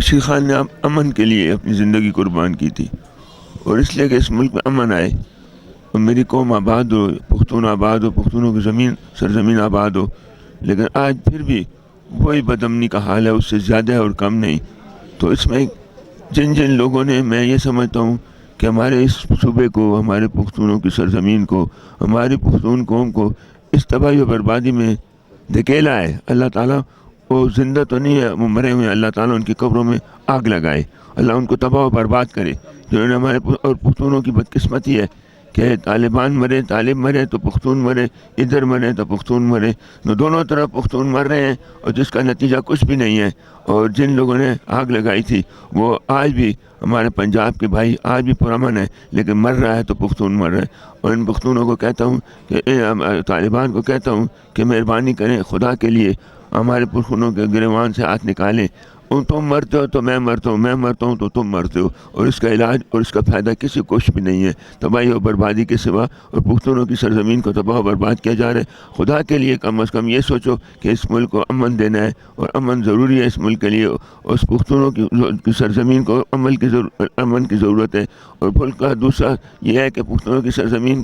رشید خان نے امن کے لیے اپنی زندگی قربان کی تھی، اور اس لیے کہ اس ملک میں امن آئے اور میری قوم آباد ہو، پختون آباد ہو، پختونوں کی سرزمین آباد ہو. لیکن آج پھر بھی وہی بدامنی کا حال ہے، اس سے زیادہ ہے اور کم نہیں. تو اس میں جن لوگوں نے، میں یہ سمجھتا ہوں کہ ہمارے اس صوبے کو، ہمارے پختونوں کی سرزمین کو، ہماری پختون قوم کو اس تباہی و بربادی میں دھکیلا ہے، اللہ تعالیٰ وہ زندہ تو نہیں ہے، وہ مرے ہوئے ہیں، اللہ تعالیٰ ان کی قبروں میں آگ لگائے، اللہ ان کو تباہ و برباد کرے. جنہوں نے ہمارے اور پختونوں کی بدقسمتی ہے کہ طالبان مرے، طالب مرے تو پختون مرے، ادھر مرے تو پختون مرے، تو دونوں طرف پختون مر رہے ہیں، اور جس کا نتیجہ کچھ بھی نہیں ہے. اور جن لوگوں نے آگ لگائی تھی وہ آج بھی ہمارے پنجاب کے بھائی آج بھی پرامن ہے، لیکن مر رہا ہے تو پختون مر رہا ہے. اور ان پختونوں کو کہتا ہوں کہ طالبان کو کہتا ہوں کہ مہربانی کریں، خدا کے لیے ہمارے پختونوں کے گریبان سے ہاتھ نکالیں. تم مرتے ہو تو میں مرتا ہوں، میں مرتا ہوں تو تم مرتے ہو، اور اس کا علاج اور اس کا فائدہ کسی کچھ بھی نہیں ہے تباہی و بربادی کے سوا. اور پختونوں کی سرزمین کو تباہ و برباد کیا جا رہا ہے. خدا کے لیے کم از کم یہ سوچو کہ اس ملک کو امن دینا ہے، اور امن ضروری ہے اس ملک کے لیے، اور اس پختونوں کی سرزمین کو امن کی ضرورت ہے. اور ملک کا دوسرا یہ ہے کہ پختونوں کی سرزمین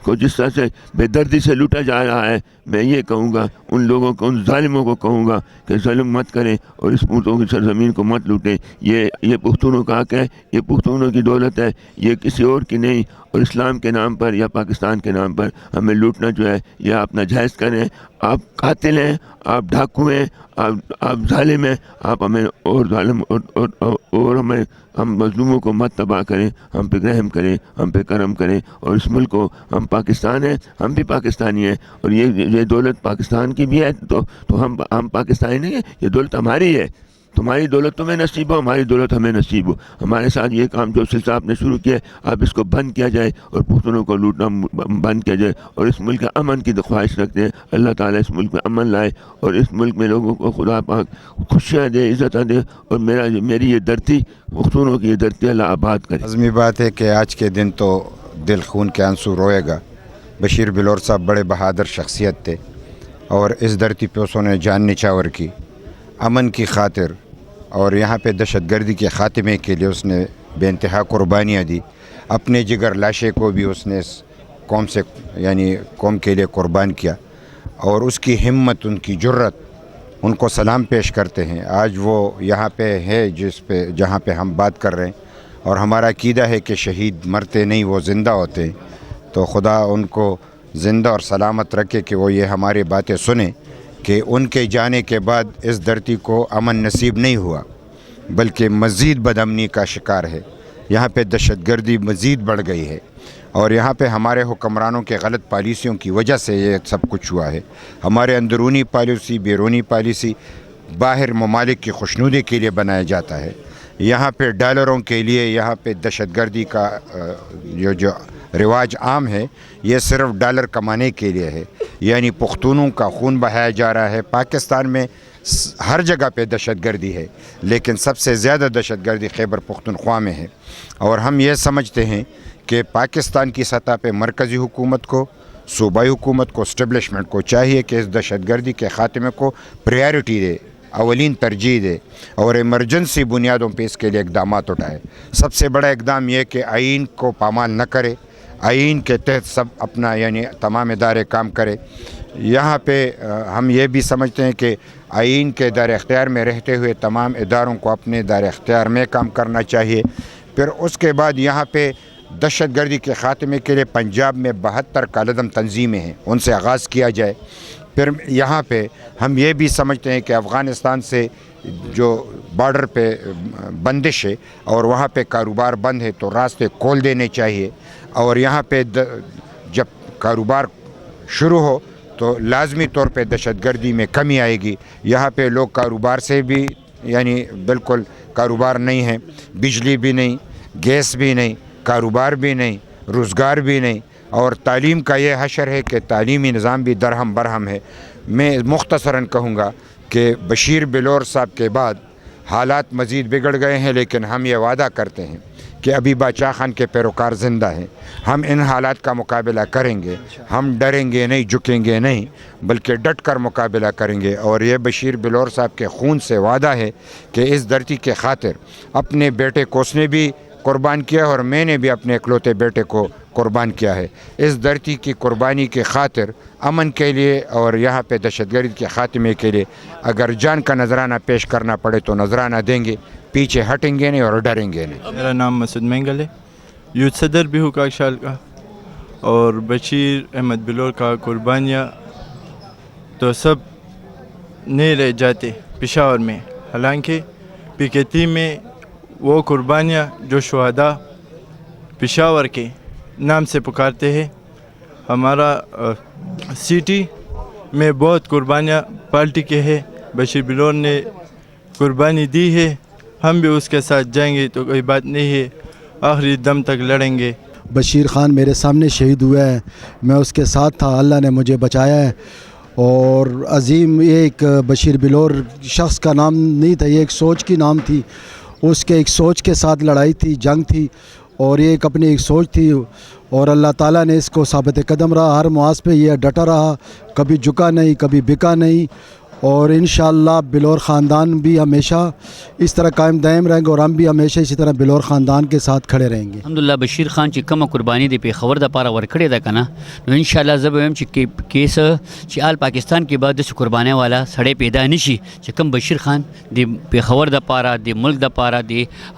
کو جس طرح سے بے دردی سے لوٹا جا رہا ہے، میں یہ کہوں گا ان لوگوں کو، ان ظالموں کو کہوں گا کہ ظلم مت کریں اور اس پختونوں کی سرزمین کو مت لوٹیں. یہ پختونوں کا حق ہے، یہ پختونوں کی دولت ہے، یہ کسی اور کی نہیں. اور اسلام کے نام پر یا پاکستان کے نام پر ہمیں لوٹنا جو ہے یہ آپ ناجائز کریں. آپ قاتل ہیں، آپ ڈاکو ہیں، آپ ظالم ہیں. آپ ہمیں اور ظالم اور ہم مظلوموں کو مت تباہ کریں، ہم پہ رحم کریں، ہم پہ کرم کریں. اور اس ملک کو، ہم پاکستان ہیں، ہم بھی پاکستانی ہیں، اور یہ دولت پاکستان کی بھی ہے، تو ہم پاکستانی نہیں ہیں، یہ دولت ہماری ہے. تمہاری دولت تمہیں نصیب ہو، ہماری دولت ہمیں نصیب ہو. ہمارے ساتھ یہ کام جو سلسلہ آپ نے شروع کیا ہے، آپ اس کو بند کیا جائے اور پختونوں کو لوٹنا بند کیا جائے. اور اس ملک کے امن کی خواہش رکھتے ہیں، اللہ تعالیٰ اس ملک میں امن لائے، اور اس ملک میں لوگوں کو خدا پاک خوشیاں دے، عزتیں دے، اور میری یہ دھرتی، پختونوں کی یہ دھرتی اللہ آباد کرے. لازمی بات ہے کہ آج کے دن تو دل خون کے آنسو روئے گا. بشیر بلور صاحب بڑے بہادر شخصیت تھے، اور اس دھرتی پہ اس نے جان نچھاور کی امن کی خاطر، اور یہاں پہ دہشت گردی کے خاتمے کے لیے اس نے بے انتہا قربانیاں دی. اپنے جگر لاشے کو بھی اس نے قوم کے لیے قربان کیا، اور اس کی ہمت، ان کی جرت، ان کو سلام پیش کرتے ہیں. آج وہ یہاں پہ ہے جہاں پہ ہم بات کر رہے ہیں، اور ہمارا عقیدہ ہے کہ شہید مرتے نہیں، وہ زندہ ہوتے ہیں. تو خدا ان کو زندہ اور سلامت رکھے کہ وہ یہ ہماری باتیں سنیں کہ ان کے جانے کے بعد اس دھرتی کو امن نصیب نہیں ہوا، بلکہ مزید بدامنی کا شکار ہے. یہاں پہ دہشت گردی مزید بڑھ گئی ہے، اور یہاں پہ ہمارے حکمرانوں کے غلط پالیسیوں کی وجہ سے یہ سب کچھ ہوا ہے. ہمارے اندرونی پالیسی، بیرونی پالیسی باہر ممالک کی خوشنودی کے لیے بنایا جاتا ہے. یہاں پہ ڈالروں کے لیے، یہاں پہ دہشت گردی کا جو رواج عام ہے، یہ صرف ڈالر کمانے کے لیے ہے. یعنی پختونوں کا خون بہایا جا رہا ہے. پاکستان میں ہر جگہ پہ دہشت گردی ہے، لیکن سب سے زیادہ دہشت گردی خیبر پختونخوا میں ہے. اور ہم یہ سمجھتے ہیں کہ پاکستان کی سطح پہ مرکزی حکومت کو، صوبائی حکومت کو، اسٹیبلشمنٹ کو چاہیے کہ اس دہشت گردی کے خاتمے کو پریارٹی دے، اولین ترجیح دے، اور ایمرجنسی بنیادوں پہ اس کے لیے اقدامات اٹھائے. سب سے بڑا اقدام یہ کہ آئین کو پامال نہ کرے، آئین کے تحت سب اپنا تمام ادارے کام کرے. یہاں پہ ہم یہ بھی سمجھتے ہیں کہ آئین کے دائرہ اختیار میں رہتے ہوئے تمام اداروں کو اپنے دائرہ اختیار میں کام کرنا چاہیے. پھر اس کے بعد یہاں پہ دہشت گردی کے خاتمے کے لیے پنجاب میں 72 کالعدم تنظیمیں ہیں، ان سے آغاز کیا جائے. پھر یہاں پہ ہم یہ بھی سمجھتے ہیں کہ افغانستان سے جو بارڈر پہ بندش ہے اور وہاں پہ کاروبار بند ہے، تو راستے کھول دینے چاہیے. اور یہاں پہ جب کاروبار شروع ہو تو لازمی طور پہ دہشت گردی میں کمی آئے گی. یہاں پہ لوگ کاروبار سے بھی بالکل کاروبار نہیں ہے، بجلی بھی نہیں، گیس بھی نہیں، کاروبار بھی نہیں، روزگار بھی نہیں. اور تعلیم کا یہ حشر ہے کہ تعلیمی نظام بھی درہم برہم ہے. میں مختصراً کہوں گا کہ بشیر بلور صاحب کے بعد حالات مزید بگڑ گئے ہیں، لیکن ہم یہ وعدہ کرتے ہیں کہ ابھی باچا خان کے پیروکار زندہ ہیں. ہم ان حالات کا مقابلہ کریں گے. ہم ڈریں گے نہیں, جھکیں گے نہیں, بلکہ ڈٹ کر مقابلہ کریں گے. اور یہ بشیر بلور صاحب کے خون سے وعدہ ہے کہ اس دھرتی کے خاطر اپنے بیٹے کو اس نے بھی قربان کیا اور میں نے بھی اپنے اکلوتے بیٹے کو قربان کیا ہے. اس دھرتی کی قربانی کی خاطر, امن کے لیے اور یہاں پہ دہشت گردی کے خاتمے کے لیے اگر جان کا نذرانہ پیش کرنا پڑے تو نذرانہ دیں گے, پیچھے ہٹیں گے نہیں اور ڈریں گے نہیں. میرا نام مسعود مینگل ہے, یوتھ صدر بھی ہوں کاکشال کا, اور بشیر احمد بلور کا قربانیاں تو سب نہیں رہ جاتے پشاور میں. حالانکہ PKT میں وہ قربانیاں جو شہداء پشاور کے نام سے پکارتے ہیں, ہمارا سٹی میں بہت قربانیاں پارٹی کے ہیں. بشیر بلور نے قربانی دی ہے, ہم بھی اس کے ساتھ جائیں گے تو کوئی بات نہیں ہے, آخری دم تک لڑیں گے. بشیر خان میرے سامنے شہید ہوا ہے, میں اس کے ساتھ تھا, اللہ نے مجھے بچایا ہے. اور عظیم یہ ایک بشیر بلور شخص کا نام نہیں تھا, یہ ایک سوچ کی نام تھی. اس کے ایک سوچ کے ساتھ لڑائی تھی, جنگ تھی, اور یہ ایک اپنی ایک سوچ تھی. اور اللہ تعالیٰ نے اس کو ثابت قدم رہا, ہر محاذ پہ یہ ڈٹا رہا, کبھی جھکا نہیں, کبھی بکا نہیں. اور انشاءاللہ بلور خاندان بھی ہمیشہ اس طرح قائم دائم رہیں گے, اور ہم بھی ہمیشہ اسی طرح بلور خاندان کے ساتھ کھڑے رہیں گے. الحمدللہ بشیر خان چې کومه قرباني دی پیښور د پاره ورکړې ده کنه, نو ان شاء الله زه به وایم چې کیس چې آل پاکستان کې بعد د قربانۍ والا سړی پیدا نشي چې کوم بشیر خان د پیښور د پاره د ملک د پاره د